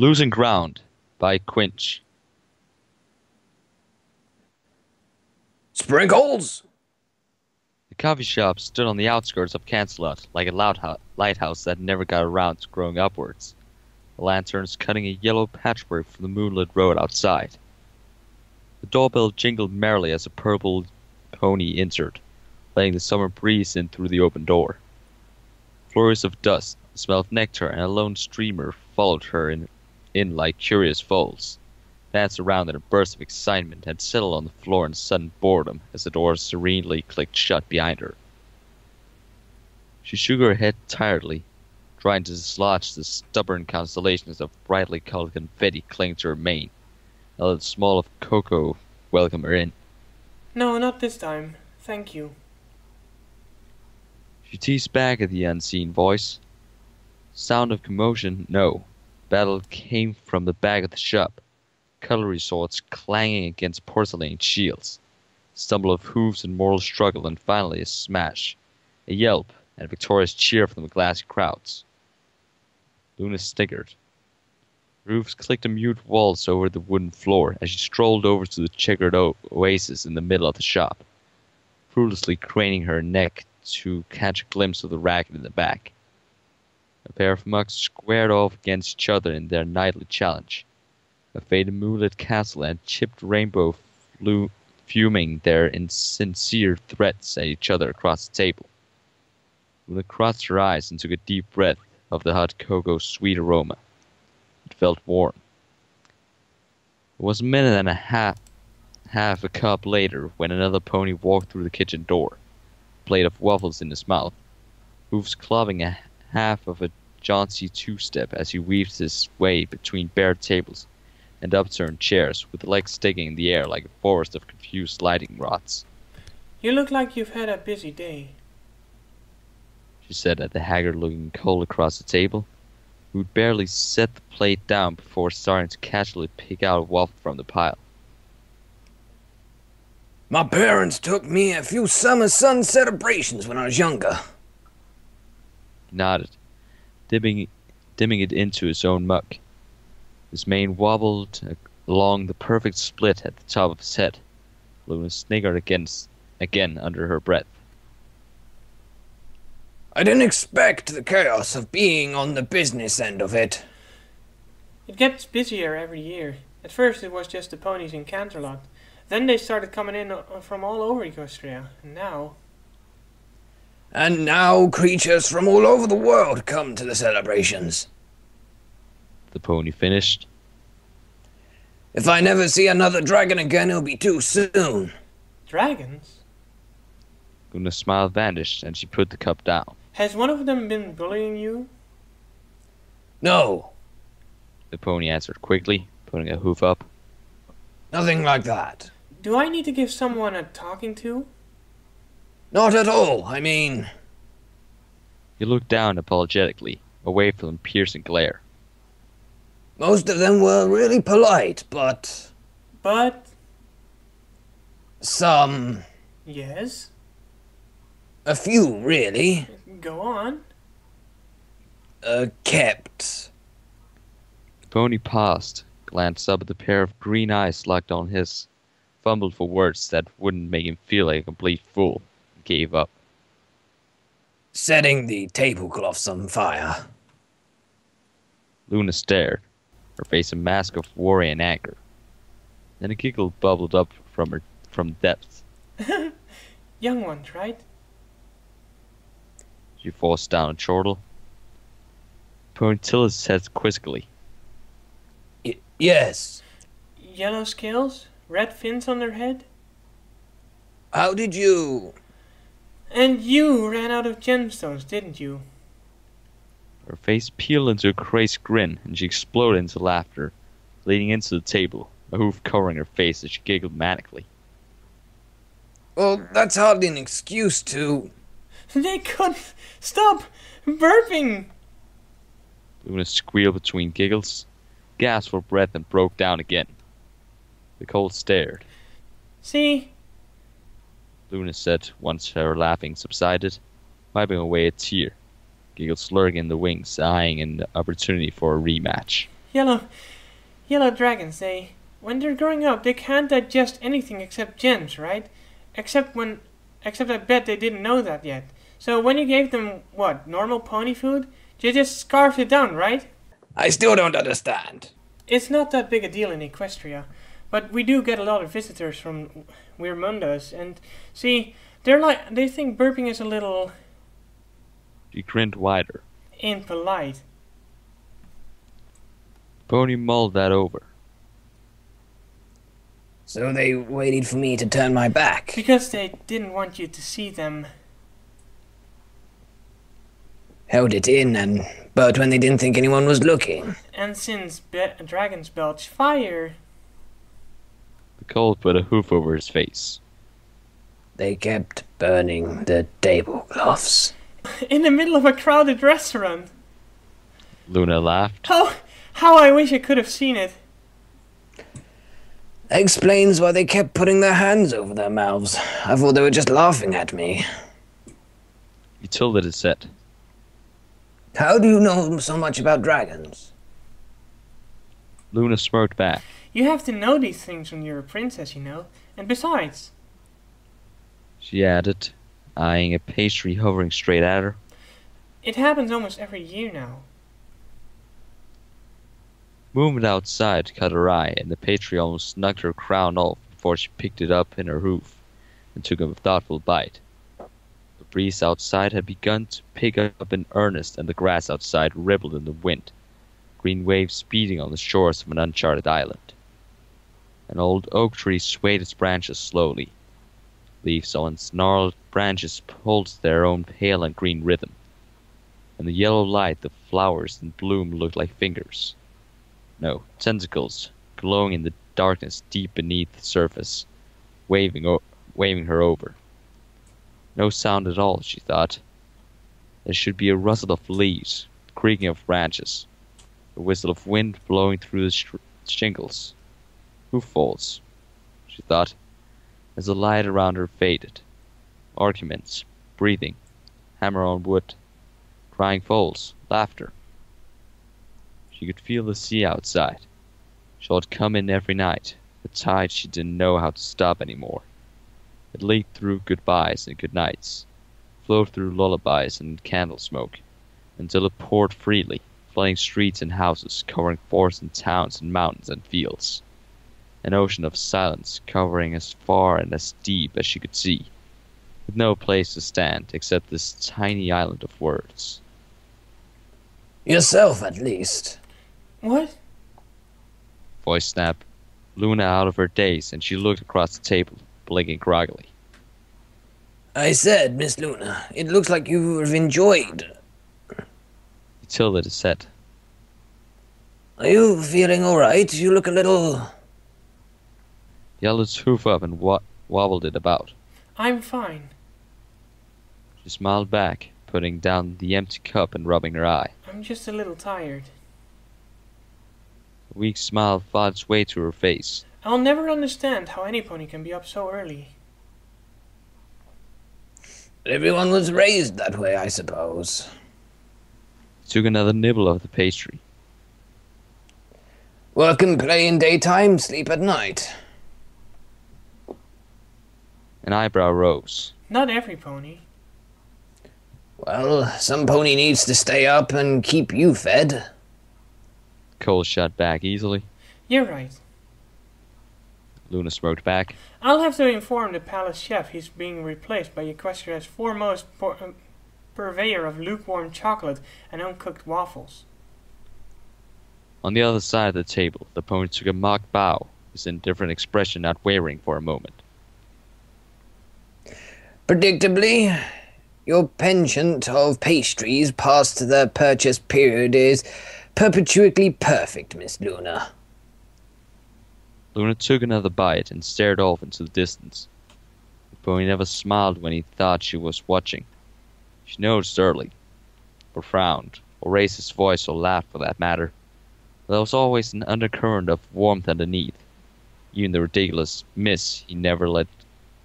Losing Ground by Quinch. Sprinkles? The coffee shop stood on the outskirts of Cancelot, like a lighthouse that never got around to growing upwards, the lanterns cutting a yellow patchwork from the moonlit road outside. The doorbell jingled merrily as a purple pony entered, letting the summer breeze in through the open door. Flurries of dust, the smell of nectar, and a lone streamer followed her in like curious foals, danced around in a burst of excitement, and settled on the floor in sudden boredom as the door serenely clicked shut behind her. She shook her head tiredly, trying to dislodge the stubborn constellations of brightly colored confetti clinging to her mane, and let the smell of cocoa welcome her in. No, not this time. Thank you. She teased back at the unseen voice. Sound of commotion? No. Battle came from the back of the shop, cutlery swords clanging against porcelain shields, stumble of hooves and mortal struggle, and finally a smash, a yelp, and a victorious cheer from the glassy crowds. Luna snickered. Roofs clicked a mute waltz over the wooden floor as she strolled over to the checkered oasis in the middle of the shop, fruitlessly craning her neck to catch a glimpse of the racket in the back. A pair of mugs squared off against each other in their nightly challenge, a faded moonlit castle and chipped rainbow fuming their insincere threats at each other across the table. Luna crossed her eyes and took a deep breath of the hot cocoa's sweet aroma. It felt warm. It was a minute and half a cup later when another pony walked through the kitchen door, a plate of waffles in his mouth, hooves clobbing a half of a jaunty two-step as he weaved his way between bare tables and upturned chairs, with the legs sticking in the air like a forest of confused lightning rods. You look like you've had a busy day, she said at the haggard-looking Cole across the table, who'd barely set the plate down before starting to casually pick out a waffle from the pile. My parents took me a few summer sun celebrations when I was younger. He nodded, dipping it into his own mug. His mane wobbled along the perfect split at the top of his head. Luna sniggered again under her breath. I didn't expect the chaos of being on the business end of it. It gets busier every year. At first it was just the ponies in Canterlot. Then they started coming in from all over Equestria. And now creatures from all over the world come to the celebrations. The pony finished. If I never see another dragon again, it'll be too soon. Dragons? Luna's smile vanished and she put the cup down. Has one of them been bullying you? No, The pony answered quickly, putting a hoof up. nothing like that. Do I need to give someone a talking to? Not at all, I mean... He looked down apologetically, away from the piercing glare. Most of them were really polite, but... But... Some... Yes? A few, really. Go on. Kept. The pony paused, glanced up at the pair of green eyes locked on his, fumbled for words that wouldn't make him feel like a complete fool, and gave up. Setting the tablecloths on fire. Luna stared, her face a mask of worry and anger. Then a giggle bubbled up from the depths. Young ones, right? She forced down a chortle. Pony tilted his head quizzically. Yes. Yellow scales? Red fins on their head? How did you... And you ran out of gemstones, didn't you? Her face peeled into a crazy grin, and she exploded into laughter, leaning into the table, a hoof covering her face as she giggled manically. Well, that's hardly an excuse to... They couldn't stop burping! Luna squealed between giggles, gasped for breath, and broke down again. The colt stared. See? Luna said once her laughing subsided, wiping away a tear, giggles lurking in the wings, eyeing an opportunity for a rematch. Yellow dragons, when they're growing up, they can't digest anything except gems, right? Except I bet they didn't know that yet. So when you gave them, what, normal pony food, you just scarfed it down, right? I still don't understand. It's not that big a deal in Equestria, but we do get a lot of visitors from Weirmundas, and see, they think burping is a little She grinned wider. impolite. Pony mulled that over. So they waited for me to turn my back. Because they didn't want you to see them. Held it in but when they didn't think anyone was looking. And since dragons belch fire, The colt put a hoof over his face. They kept burning the tablecloths. in the middle of a crowded restaurant. Luna laughed. How I wish I could have seen it. Explains why they kept putting their hands over their mouths. I thought they were just laughing at me. He tilted his head. How do you know so much about dragons? Luna smirked back. You have to know these things when you're a princess, you know. And besides, She added, eyeing a pastry hovering straight at her. it happens almost every year now. Movement outside caught her eye, and the pastry almost knocked her crown off before she picked it up in her hoof and took a thoughtful bite. The breeze outside had begun to pick up in earnest, and the grass outside rippled in the wind, green waves beating on the shores of an uncharted island. An old oak tree swayed its branches slowly. Leaves on its gnarled branches pulsed their own pale and green rhythm. In the yellow light, the flowers in bloom looked like fingers. No, tentacles, glowing in the darkness deep beneath the surface, waving her over. No sound at all, she thought. There should be a rustle of leaves, creaking of branches, a whistle of wind blowing through the shingles. Hoof falls, she thought, as the light around her faded. Arguments, breathing, hammer on wood, crying foals, laughter. She could feel the sea outside. She had come in every night, a tide she didn't know how to stop anymore. It leaked through goodbyes and goodnights, flowed through lullabies and candle smoke, until it poured freely, flooding streets and houses, covering forests and towns and mountains and fields. An ocean of silence covering as far and as deep as she could see, with no place to stand except this tiny island of words. Yourself, at least. What? Voice snapped Luna out of her daze, and she looked across the table, blinking groggily. I said, Miss Luna, it looks like you have enjoyed. He tilted his head. Are you feeling alright? You look a little... He held his hoof up and wobbled it about. I'm fine. She smiled back, putting down the empty cup and rubbing her eye. I'm just a little tired. A weak smile fought its way to her face. I'll never understand how any pony can be up so early. Everyone was raised that way, I suppose. He took another nibble of the pastry. Work and play in daytime, sleep at night. An eyebrow rose. Not every pony. Well, some pony needs to stay up and keep you fed. Cole shot back easily. You're right. Luna smirked back. I'll have to inform the palace chef he's being replaced by Equestria's foremost purveyor of lukewarm chocolate and uncooked waffles. On the other side of the table, the pony took a mock bow, his indifferent expression not wavering for a moment. Predictably, your penchant of pastries past the purchase period is perpetually perfect, Miss Luna. Luna took another bite and stared off into the distance. The pony never smiled when he thought she was watching. She noticed early, or frowned, or raised his voice or laughed for that matter. But there was always an undercurrent of warmth underneath. Even the ridiculous miss he never let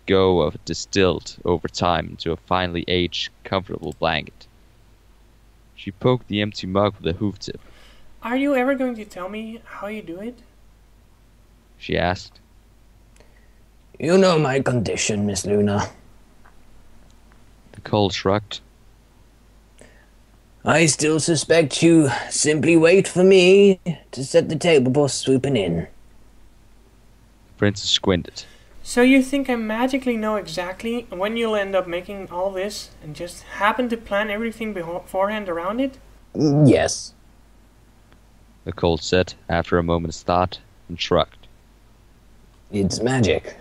go of distilled over time into a finely aged, comfortable blanket. She poked the empty mug with a hoof tip. Are you ever going to tell me how you do it? She asked. You know my condition, Miss Luna. The colt shrugged. I still suspect you simply wait for me to set the table before swooping in. The princess squinted. So you think I magically know exactly when you'll end up making all this and just happen to plan everything beforehand around it? Yes. The colt said after a moment's thought and shrugged. It's magic.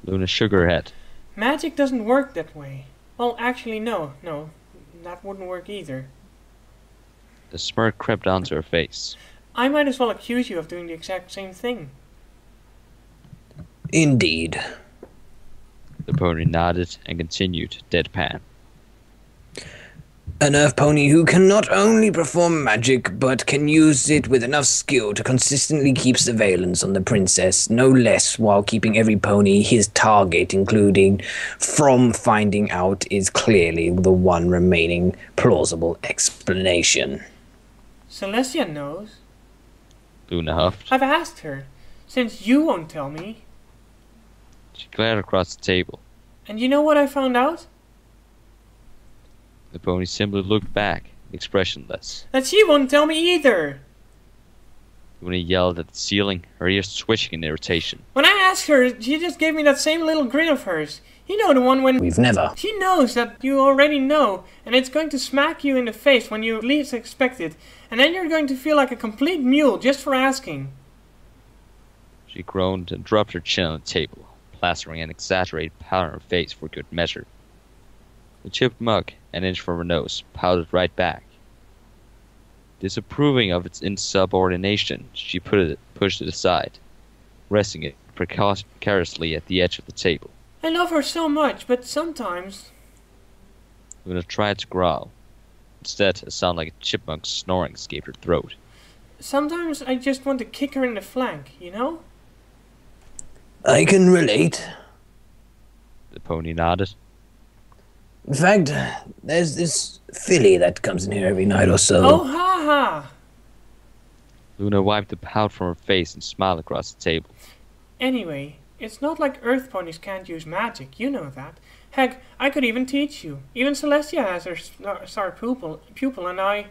Luna shook her head. Magic doesn't work that way. Well, actually, no, that wouldn't work either. The smirk crept onto her face. I might as well accuse you of doing the exact same thing. Indeed. The pony nodded and continued deadpan. An earth pony who can not only perform magic, but can use it with enough skill to consistently keep surveillance on the princess, no less, while keeping every pony his target, including from finding out, is clearly the one remaining plausible explanation. Celestia knows. Luna huffed. I've asked her, since you won't tell me. She glared across the table. And you know what I found out? The pony simply looked back, expressionless. That she won't tell me either. Luna yelled at the ceiling, her ears twitching in irritation. When I asked her, she just gave me that same little grin of hers. You know, the one when... We've never. She knows that you already know, and it's going to smack you in the face when you least expect it, and then you're going to feel like a complete mule just for asking. She groaned and dropped her chin on the table, plastering an exaggerated pout on her face for good measure. The chipped mug, an inch from her nose, pouted right back. Disapproving of its insubordination, she pushed it aside, resting it precariously at the edge of the table. I love her so much, but sometimes... Luna tried to growl. Instead, a sound like a chipmunk's snoring escaped her throat. Sometimes I just want to kick her in the flank, you know? I can relate. The pony nodded. In fact, there's this filly that comes in here every night or so. Oh, ha ha! Luna wiped the pout from her face and smiled across the table. Anyway, it's not like earth ponies can't use magic, you know that. Heck, I could even teach you. Even Celestia has her star pupil and I...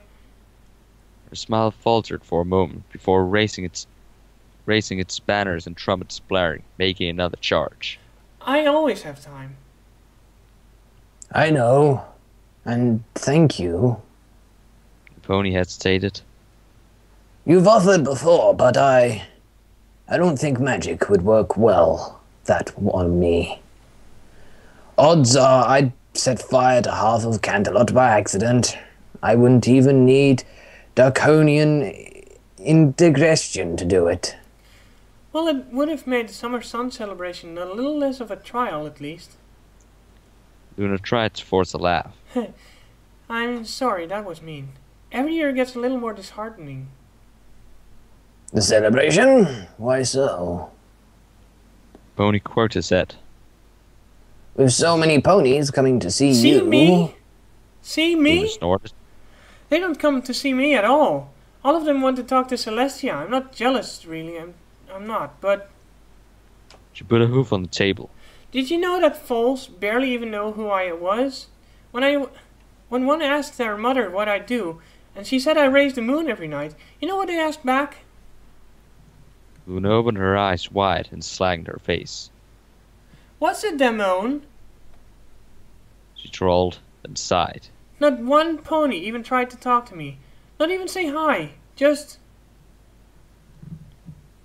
Her smile faltered for a moment before raising its banners and trumpets blaring, making another charge. I always have time. I know, and thank you. The pony hesitated. You've offered before, but I don't think magic would work well that on me. Odds are I'd set fire to half of Canterlot by accident. I wouldn't even need draconian indigestion to do it. Well, it would have made the summer sun celebration a little less of a trial, at least. Luna tried to force a laugh. I'm sorry, that was mean. Every year gets a little more disheartening. The celebration? Why so? Pony quirked his head. With so many ponies coming to see you... See me? See me? Luna snorted. They don't come to see me at all. All of them want to talk to Celestia. I'm not jealous, really. I'm not, but... She put a hoof on the table. Did you know that foals barely even know who I was? When one asked their mother what I do, and she said I raise the moon every night, you know what they asked back? Luna opened her eyes wide and slagged her face. What's a demon? She trolled and sighed. Not one pony even tried to talk to me. Not even say hi. Just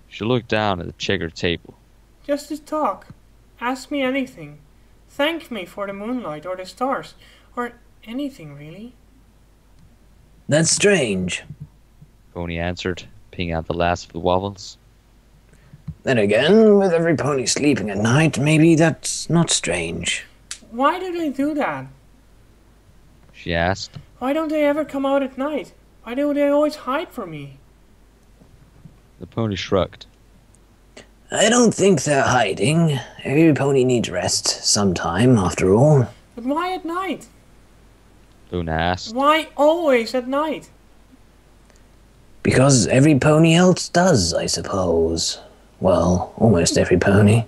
She looked down at the checkered table. to talk. Ask me anything. Thank me for the moonlight or the stars. Or anything, really. That's strange. Pony answered, picking out the last of the wobbles. Then again, with every pony sleeping at night, maybe that's not strange. Why do they do that? She asked. Why don't they ever come out at night? Why do they always hide from me? The pony shrugged. I don't think they're hiding. Every pony needs rest sometime, after all. But why at night? Luna asked. Why always at night? Because every pony else does, I suppose. Well, almost every pony.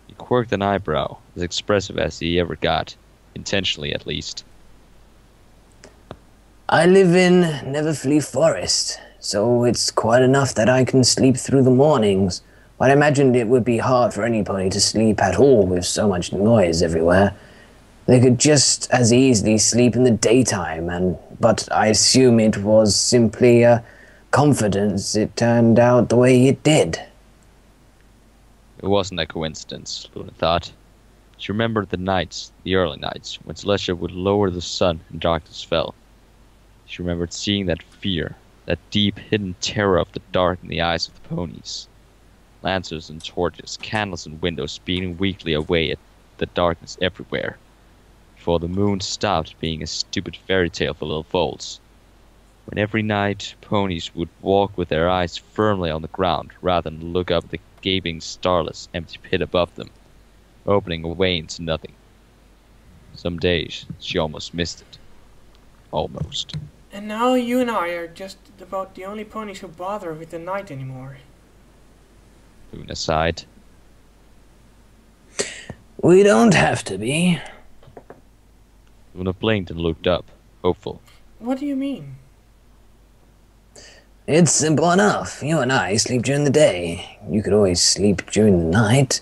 He quirked an eyebrow, as expressive as he ever got, intentionally at least. I live in Neverfleet Forest, so it's quite enough that I can sleep through the mornings. But I imagined it would be hard for any pony to sleep at all with so much noise everywhere. They could just as easily sleep in the daytime, but I assume it was simply a confidence it turned out the way it did. It wasn't a coincidence, Luna thought. She remembered the nights, the early nights, when Celestia would lower the sun and darkness fell. She remembered seeing that fear, that deep hidden terror of the dark in the eyes of the ponies. Lanterns and torches, candles and windows beating weakly away at the darkness everywhere, before the moon stopped being a stupid fairy tale for little foals. When every night ponies would walk with their eyes firmly on the ground rather than look up at the gaping starless empty pit above them, opening away into nothing. Some days she almost missed it. Almost. And now you and I are just about the only ponies who bother with the night anymore. Luna sighed. We don't have to be. Luna blinked and looked up, hopeful. What do you mean? It's simple enough. You and I sleep during the day. You could always sleep during the night.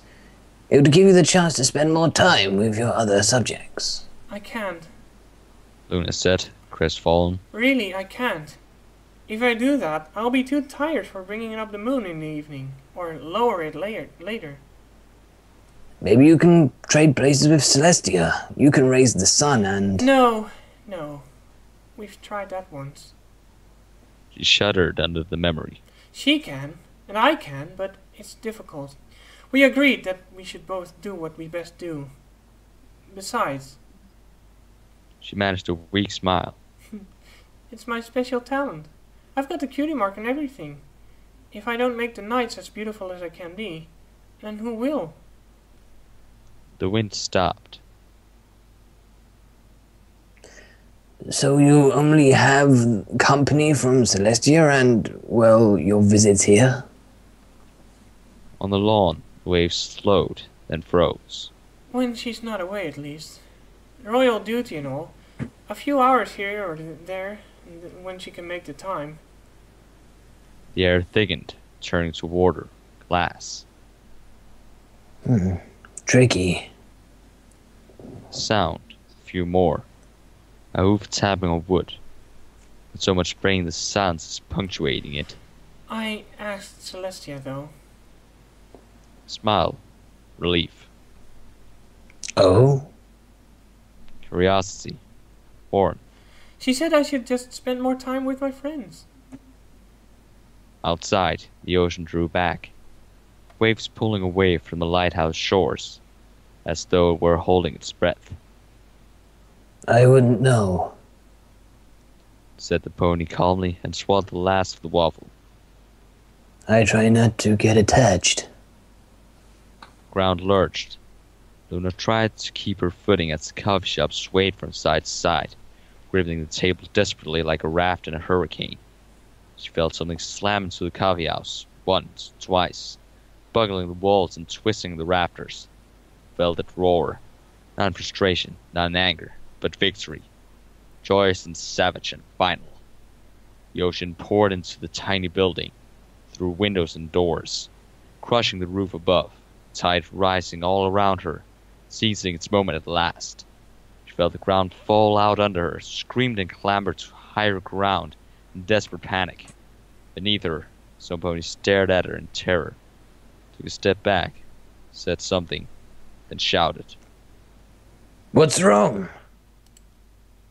It would give you the chance to spend more time with your other subjects. I can't. Luna said, crestfallen. Really, I can't. If I do that, I'll be too tired for bringing up the moon in the evening, or lower it later. Maybe you can trade places with Celestia. You can raise the sun and... No. We've tried that once. She shuddered under the memory. She can, and I can, but it's difficult. We agreed that we should both do what we best do. Besides... She managed a weak smile. It's my special talent. I've got the cutie mark and everything. If I don't make the nights as beautiful as I can be, then who will? The wind stopped. So you only have company from Celestia and, well, your visits here? On the lawn, the waves slowed, then froze. When she's not away, at least. Royal duty and all. A few hours here or there, when she can make the time. The air thickened, turning to water, glass. Tricky. Sound, a few more. A hoof tapping on wood. With so much spraying the sounds is punctuating it. I asked Celestia, though. Smile. Relief. Oh? Curiosity. Horn. She said I should just spend more time with my friends. Outside, the ocean drew back. Waves pulling away from the lighthouse shores, as though it were holding its breath. I wouldn't know, said the pony calmly and swallowed the last of the waffle. I try not to get attached. Ground lurched. Luna tried to keep her footing as the coffee shop swayed from side to side, gripping the table desperately like a raft in a hurricane. She felt something slam into the coffee house, once, twice, buckling the walls and twisting the rafters. Felt it roar, not in frustration, not in anger, but victory, joyous and savage and final. The ocean poured into the tiny building, through windows and doors, crushing the roof above, tide rising all around her, seizing its moment at last. She felt the ground fall out under her, screamed and clambered to higher ground in desperate panic. Beneath her, some pony stared at her in terror, took a step back, said something, then shouted. What's wrong?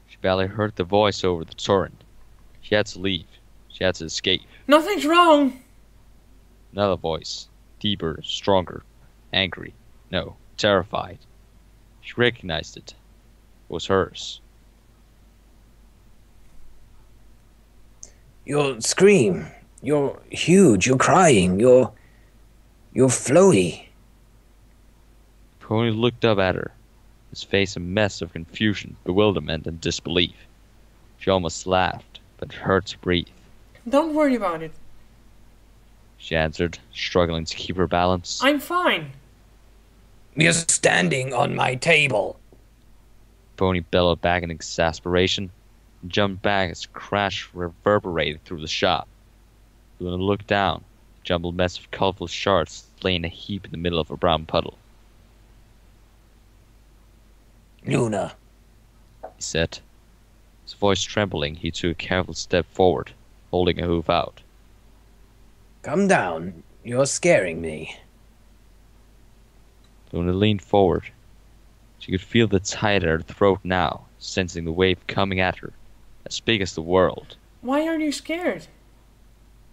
She barely heard the voice over the torrent. She had to leave. She had to escape. Nothing's wrong! Another voice, deeper, stronger, angry, no, terrified. She recognized it. It was hers. Your scream. You're huge. You're crying. You're floaty. Pony looked up at her, his face a mess of confusion, bewilderment, and disbelief. She almost laughed, but it hurt to breathe. Don't worry about it. She answered, struggling to keep her balance. I'm fine. You're standing on my table. Pony bellowed back in exasperation and jumped back as a crash reverberated through the shop. Luna looked down. A jumbled mess of colorful shards lay in a heap in the middle of a brown puddle. Luna. He said. His voice trembling, he took a careful step forward, holding a hoof out. Come down. You're scaring me. Luna leaned forward. She could feel the tide at her throat now, sensing the wave coming at her, as big as the world. Why are you scared?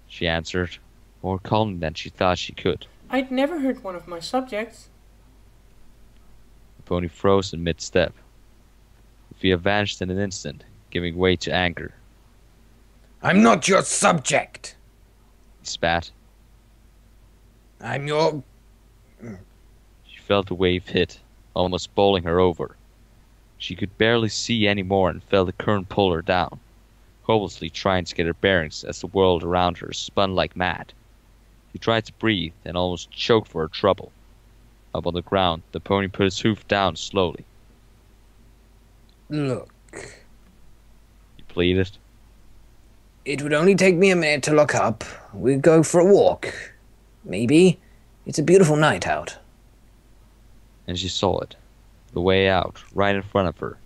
She answered, more calmly than she thought she could. I'd never hurt one of my subjects. The pony froze in mid-step. The fear vanished in an instant, giving way to anger. I'm not your subject. He spat. I'm your... She felt the wave hit, almost bowling her over. She could barely see any more and felt the current pull her down, hopelessly trying to get her bearings as the world around her spun like mad. She tried to breathe and almost choked for her trouble. Up on the ground, the pony put his hoof down slowly. Look. He pleaded. It would only take me a minute to look up. We'd go for a walk. Maybe. It's a beautiful night out. And she saw it. The way out, right in front of her.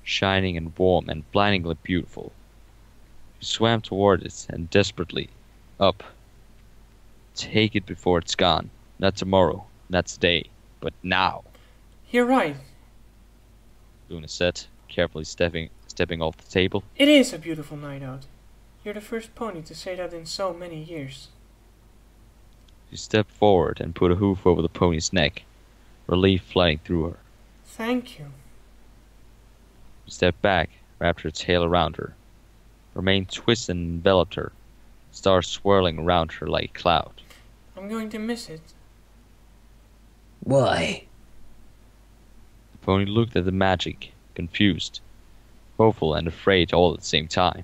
Shining and warm and blindingly beautiful. She swam toward it and desperately. Up. Take it before it's gone. Not tomorrow, not today, but now. You're right. Luna said, carefully stepping off the table. It is a beautiful night out. You're the first pony to say that in so many years. She stepped forward and put a hoof over the pony's neck, relief flooding through her. Thank you. She stepped back, wrapped her tail around her. Her mane twisted and enveloped her, stars swirling around her like a cloud. I'm going to miss it. Why? The pony looked at the magic, confused, hopeful and afraid all at the same time.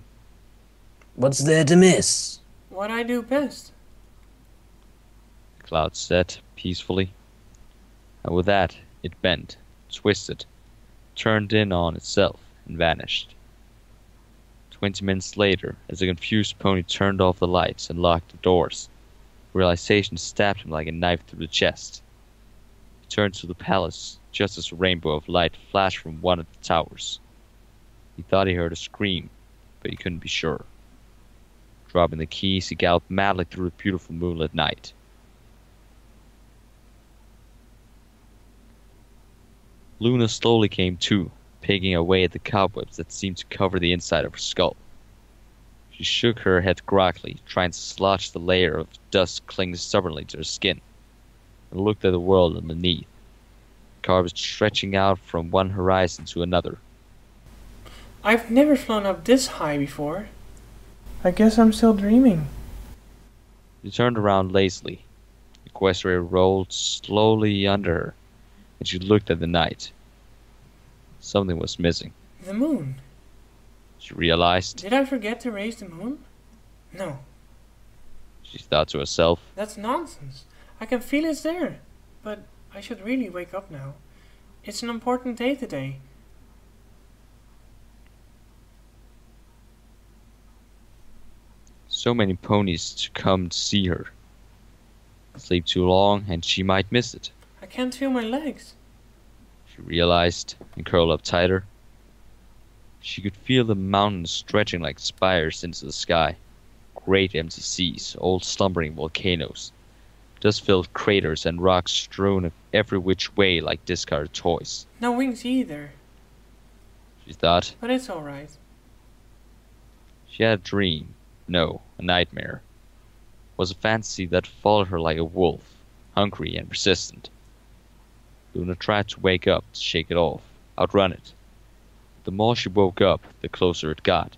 What's there to miss? What I do best. The cloud said peacefully. And with that, it bent, twisted, turned in on itself, and vanished. 20 minutes later, as the confused pony turned off the lights and locked the doors, realization stabbed him like a knife through the chest. He turned to the palace just as a rainbow of light flashed from one of the towers. He thought he heard a scream, but he couldn't be sure. Dropping the keys, he galloped madly through the beautiful moonlit night. Luna slowly came to, picking away at the cobwebs that seemed to cover the inside of her skull. She shook her head groggily, trying to dislodge the layer of dust clinging stubbornly to her skin, and looked at the world underneath, carved stretching out from one horizon to another. I've never flown up this high before. I guess I'm still dreaming. She turned around lazily. The equestria rolled slowly under her, and she looked at the night. Something was missing. The moon. She realized. Did I forget to raise the moon? No. She thought to herself. That's nonsense. I can feel it's there. But I should really wake up now. It's an important day today. So many ponies to come to see her. Sleep too long and she might miss it. I can't feel my legs. She realized and curled up tighter. She could feel the mountains stretching like spires into the sky. Great empty seas, old slumbering volcanoes. Dust-filled craters and rocks strewn every which way like discarded toys. No wings either. She thought. But it's alright. She had a dream. No, a nightmare. It was a fantasy that followed her like a wolf, hungry and persistent. Luna tried to wake up to shake it off, outrun it. The more she woke up, the closer it got,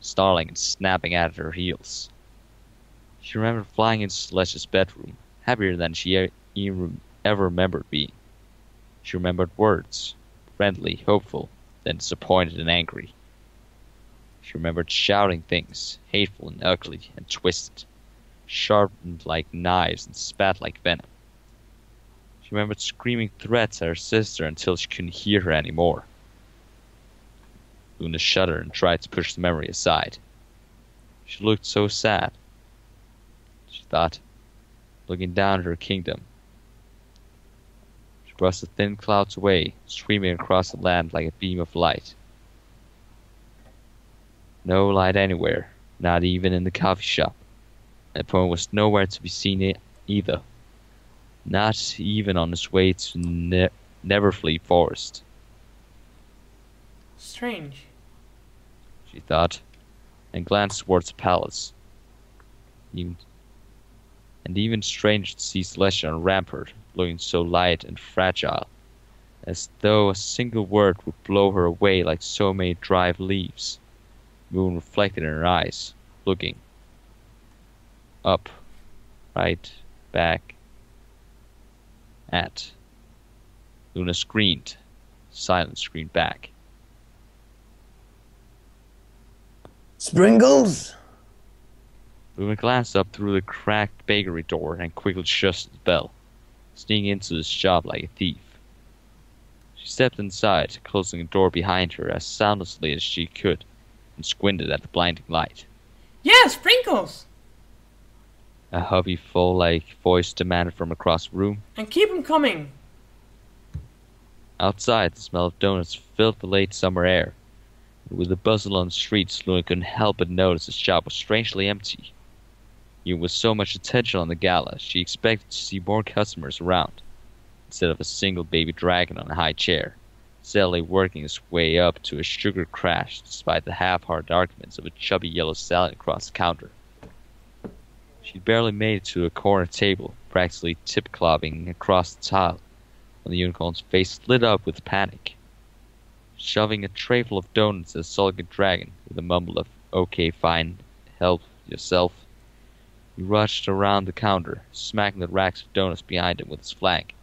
snarling and snapping at her heels. She remembered flying into Celestia's bedroom, happier than she ever remembered being. She remembered words, friendly, hopeful, then disappointed and angry. She remembered shouting things, hateful and ugly and twisted, sharpened like knives and spat like venom. She remembered screaming threats at her sister until she couldn't hear her anymore. Luna shuddered and tried to push the memory aside. She looked so sad, she thought, looking down at her kingdom. She brushed the thin clouds away, streaming across the land like a beam of light. No light anywhere, not even in the coffee shop. And Poe was nowhere to be seen either. Not even on his way to Neverfleet Forest. Strange, she thought, and glanced towards the palace. Even strange to see Celestia on rampart, looking so light and fragile, as though a single word would blow her away like so many dry leaves. Moon reflected in her eyes, looking up, right, back, at. Luna screamed. Silence screamed back. Sprinkles? Luna glanced up through the cracked bakery door and quickly shut the bell, sneaking into the shop like a thief. She stepped inside, closing the door behind her as soundlessly as she could, and squinted at the blinding light. Yeah, sprinkles! A hubby full-like voice demanded from across the room. And keep 'em coming! Outside, the smell of donuts filled the late summer air. And with the bustle on the streets, Luna couldn't help but notice the shop was strangely empty. Even with so much attention on the gala, she expected to see more customers around, instead of a single baby dragon on a high chair, steadily working his way up to a sugar crash despite the half-hearted arguments of a chubby yellow stallion across the counter. She'd barely made it to a corner table, practically tip-clobbing across the tile, when the unicorn's face lit up with panic. Shoving a tray full of donuts at the sulking dragon with a mumble of, "Okay, fine, help yourself," he rushed around the counter, smacking the racks of donuts behind him with his flank,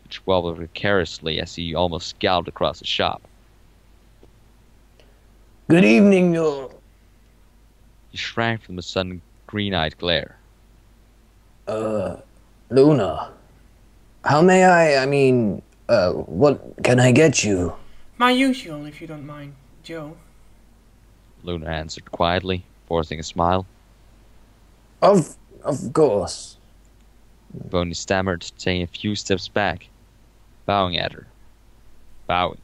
which wobbled precariously as he almost galloped across the shop. Good evening, your... He shrank from the sudden green-eyed glare. Luna. How may what can I get you? My usual, if you don't mind, Joe. Luna answered quietly, forcing a smile. Of course. Boney stammered, taking a few steps back, bowing at her. Bowing.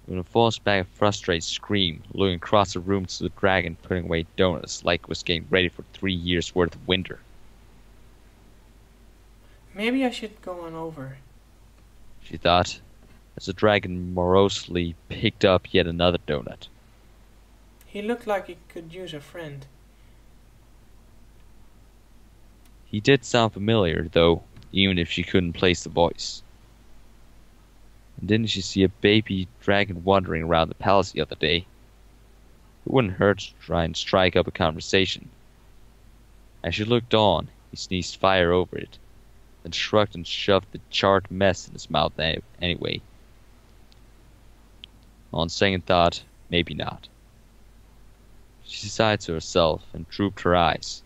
Luna forced back a frustrated scream, looking across the room to the dragon putting away donuts like it was getting ready for 3 years' worth of winter. Maybe I should go on over, she thought, as the dragon morosely picked up yet another donut. He looked like he could use a friend. He did sound familiar, though, even if she couldn't place the voice. And didn't she see a baby dragon wandering around the palace the other day? It wouldn't hurt to try and strike up a conversation. As she looked on, he sneezed fire over it, then shrugged and shoved the charred mess in his mouth anyway. On second thought, maybe not. She sighed to herself and drooped her eyes,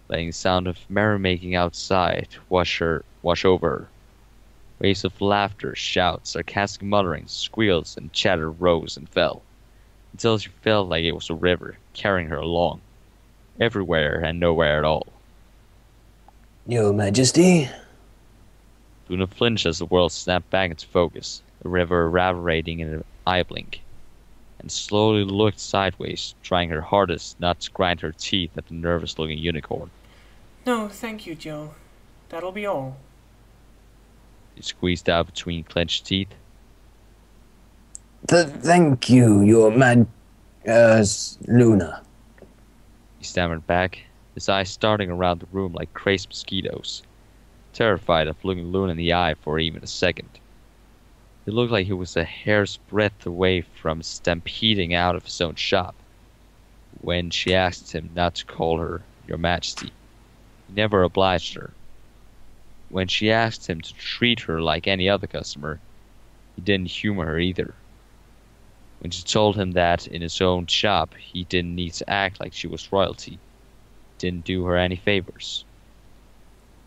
letting the sound of merrymaking outside wash over her. Waves of laughter, shouts, sarcastic mutterings, squeals, and chatter rose and fell, until she felt like it was a river carrying her along, everywhere and nowhere at all. Your Majesty? Luna flinched as the world snapped back into focus, the river evaporating in an eye blink, and slowly looked sideways, trying her hardest not to grind her teeth at the nervous-looking unicorn. No, thank you, Joe. That'll be all. He squeezed out between clenched teeth. Thank you, your Luna. He stammered back, his eyes starting around the room like crazed mosquitoes, terrified of looking Luna in the eye for even a second. It looked like he was a hair's breadth away from stampeding out of his own shop. When she asked him not to call her Your Majesty, he never obliged her. When she asked him to treat her like any other customer, he didn't humor her either. When she told him that in his own shop he didn't need to act like she was royalty, didn't do her any favors.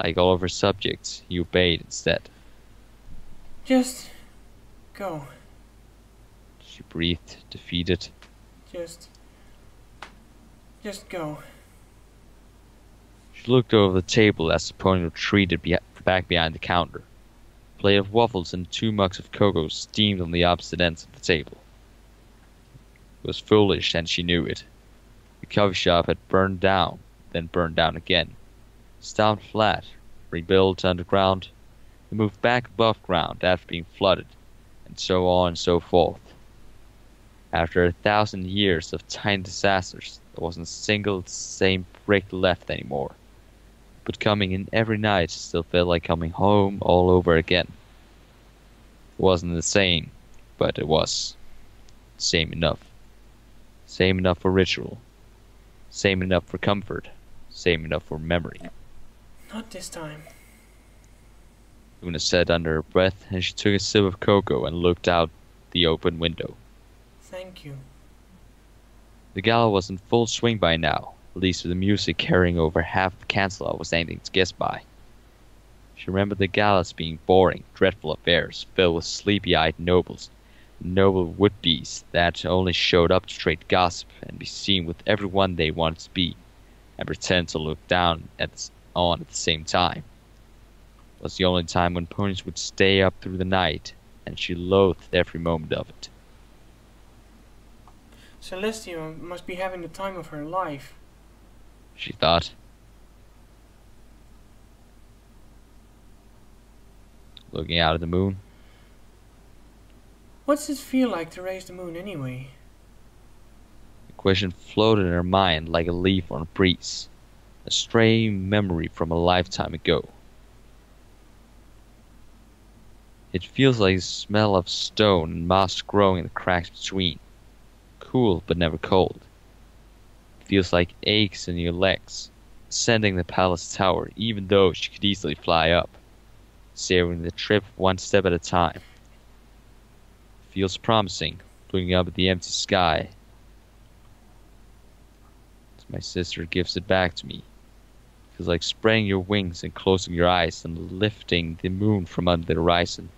Like all of her subjects, he obeyed instead. Just go. She breathed, defeated. Just go. She looked over the table as the pony retreated back behind the counter. A plate of waffles and 2 mugs of cocoa steamed on the opposite ends of the table. It was foolish, and she knew it. The coffee shop had burned down, then burned down again. Stomped flat, rebuilt underground, and moved back above ground after being flooded, and so on and so forth. After 1,000 years of tiny disasters, there wasn't a single same brick left anymore. But coming in every night still felt like coming home all over again. It wasn't the same, but it was. Same enough. Same enough for ritual. Same enough for comfort. Same enough for memory. Not this time. Luna said under her breath, and she took a sip of cocoa and looked out the open window. Thank you. The gala was in full swing by now, at least with the music carrying over half the cancel was anything to guess by. She remembered the galas being boring, dreadful affairs filled with sleepy-eyed nobles, noble would-bes that only showed up to trade gossip and be seen with everyone they wanted to be, and pretend to look down on at the same time. It was the only time when ponies would stay up through the night, and she loathed every moment of it. Celestia must be having the time of her life, she thought. Looking out at the moon. What's it feel like to raise the moon anyway? The question floated in her mind like a leaf on a breeze, a stray memory from a lifetime ago. It feels like the smell of stone and moss growing in the cracks between. Cool but never cold. It feels like aches in your legs, ascending the palace tower even though she could easily fly up, savoring the trip one step at a time. It feels promising, looking up at the empty sky. As my sister gives it back to me. It feels like spreading your wings and closing your eyes and lifting the moon from under the horizon,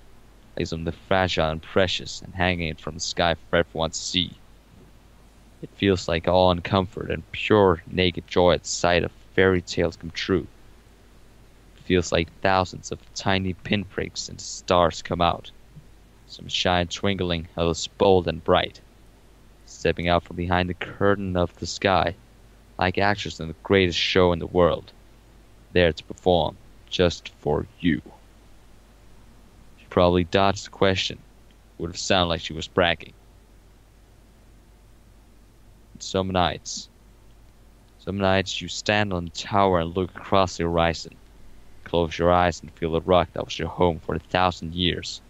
like something fragile and precious and hanging it from the sky for everyone to see. It feels like awe and comfort and pure naked joy at the sight of fairy tales come true. It feels like thousands of tiny pinpricks and stars come out, some shine twinkling, others bold and bright, stepping out from behind the curtain of the sky, like actors in the greatest show in the world, there to perform just for you. She probably dodged the question. It would have sounded like she was bragging. Some nights you stand on the tower and look across the horizon. Close your eyes and feel the rock that was your home for 1,000 years,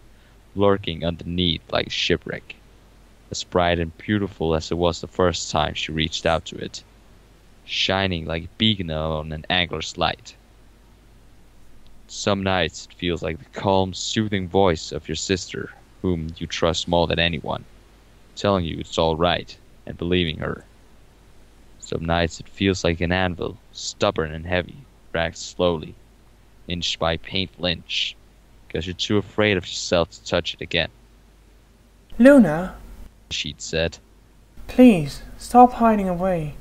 lurking underneath like a shipwreck, as bright and beautiful as it was the first time she reached out to it, shining like a beacon on an angler's light. Some nights it feels like the calm, soothing voice of your sister, whom you trust more than anyone, telling you it's all right, and believing her. Some nights it feels like an anvil, stubborn and heavy, dragged slowly, inch by painful inch, because you're too afraid of yourself to touch it again. Luna, she'd said. Please, stop hiding away.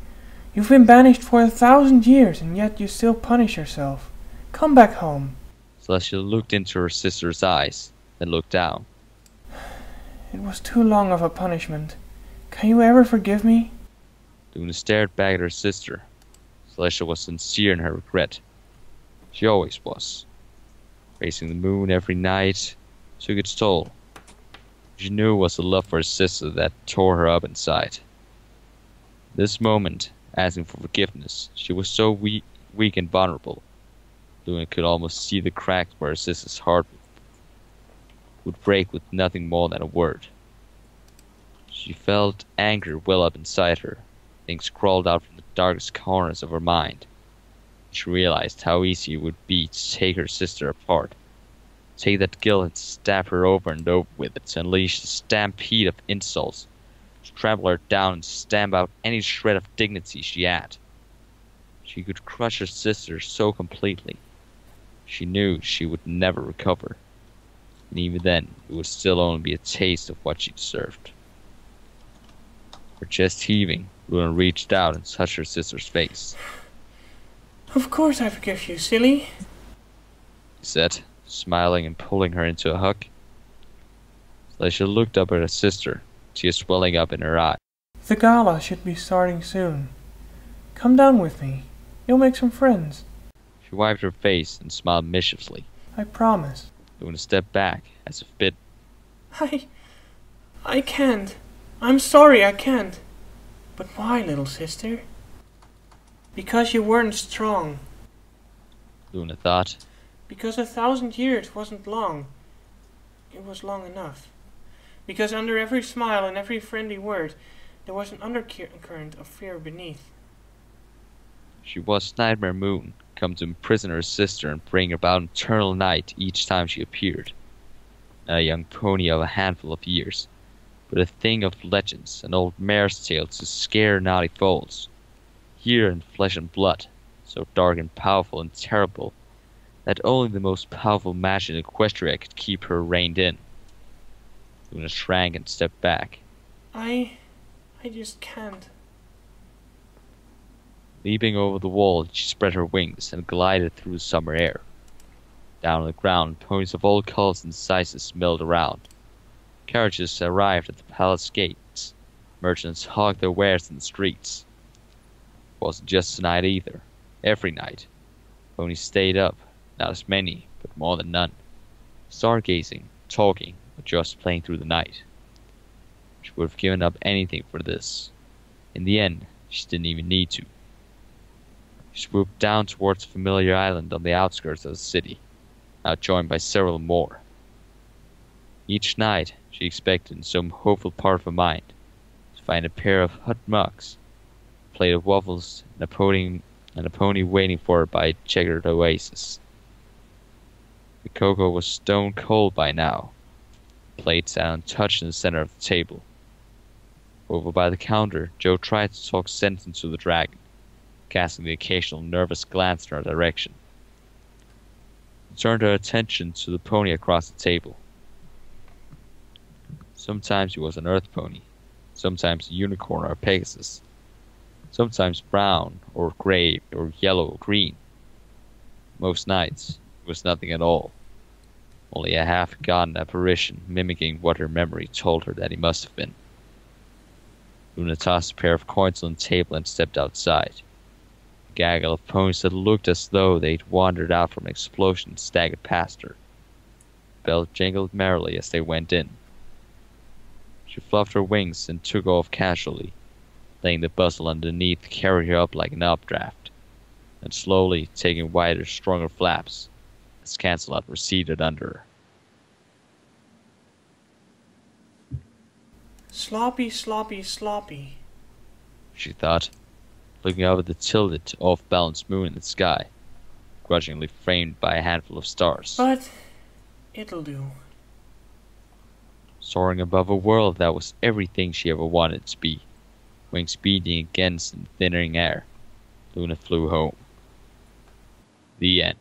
You've been banished for 1,000 years, and yet you still punish yourself. Come back home. Celestia looked into her sister's eyes, then looked down. It was too long of a punishment. Can you ever forgive me? Luna stared back at her sister. Celestia was sincere in her regret. She always was. Facing the moon every night took its toll. She knew it was the love for her sister that tore her up inside. This moment, asking for forgiveness, she was so weak and vulnerable. Luna could almost see the cracks where her sister's heart would break with nothing more than a word. She felt anger well up inside her. Things crawled out from the darkest corners of her mind. She realized how easy it would be to take her sister apart. Take that guilt and stab her over and over with it, to unleash a stampede of insults, to trample her down and stamp out any shred of dignity she had. She could crush her sister so completely. She knew she would never recover, and even then it would still only be a taste of what she deserved. Her chest heaving, Luna reached out and touched her sister's face. Of course I forgive you, silly, He said, smiling and pulling her into a hug. Celestia looked up at her sister, tears welling up in her eyes. The gala should be starting soon. Come down with me. You'll make some friends. She wiped her face and smiled mischievously. I promise. Luna stepped back, as if bit. I can't. I'm sorry I can't. But why, little sister? Because you weren't strong. Luna thought. Because 1,000 years wasn't long. It was long enough. Because under every smile and every friendly word, there was an undercurrent of fear beneath. She was Nightmare Moon, come to imprison her sister and bring about eternal night each time she appeared. Not a young pony of a handful of years, but a thing of legends, an old mare's tale to scare naughty foals. Here in flesh and blood, so dark and powerful and terrible, that only the most powerful match in Equestria could keep her reined in. Luna shrank and stepped back. I just can't. Leaping over the wall, she spread her wings and glided through the summer air. Down on the ground, ponies of all colors and sizes milled around. Carriages arrived at the palace gates. Merchants hawked their wares in the streets. It wasn't just tonight either. Every night. Ponies stayed up, not as many, but more than none. Stargazing, talking, or just playing through the night. She would have given up anything for this. In the end, she didn't even need to. She swooped down towards a familiar island on the outskirts of the city, now joined by several more. Each night, she expected in some hopeful part of her mind to find a pair of hot mugs, a plate of waffles, and a pony waiting for her by a checkered oasis. The cocoa was stone cold by now. The plate sat untouched in the center of the table. Over by the counter, Joe tried to talk sense into the dragon, casting the occasional nervous glance in her direction. She turned her attention to the pony across the table. Sometimes he was an earth pony, sometimes a unicorn or a pegasus, sometimes brown or gray or yellow or green. Most nights it was nothing at all, only a half-forgotten apparition mimicking what her memory told her that he must have been. Luna tossed a pair of coins on the table and stepped outside. A gaggle of ponies that looked as though they'd wandered out from an explosion staggered past her. Bells jingled merrily as they went in. She fluffed her wings and took off casually, letting the bustle underneath carry her up like an updraft, and slowly taking wider, stronger flaps as Cancelot receded under her. Sloppy, sloppy, sloppy, She thought, looking up at the tilted, off-balanced moon in the sky, grudgingly framed by a handful of stars. But it'll do. Soaring above a world that was everything she ever wanted to be, wings beating against the thinning air, Luna flew home. The end.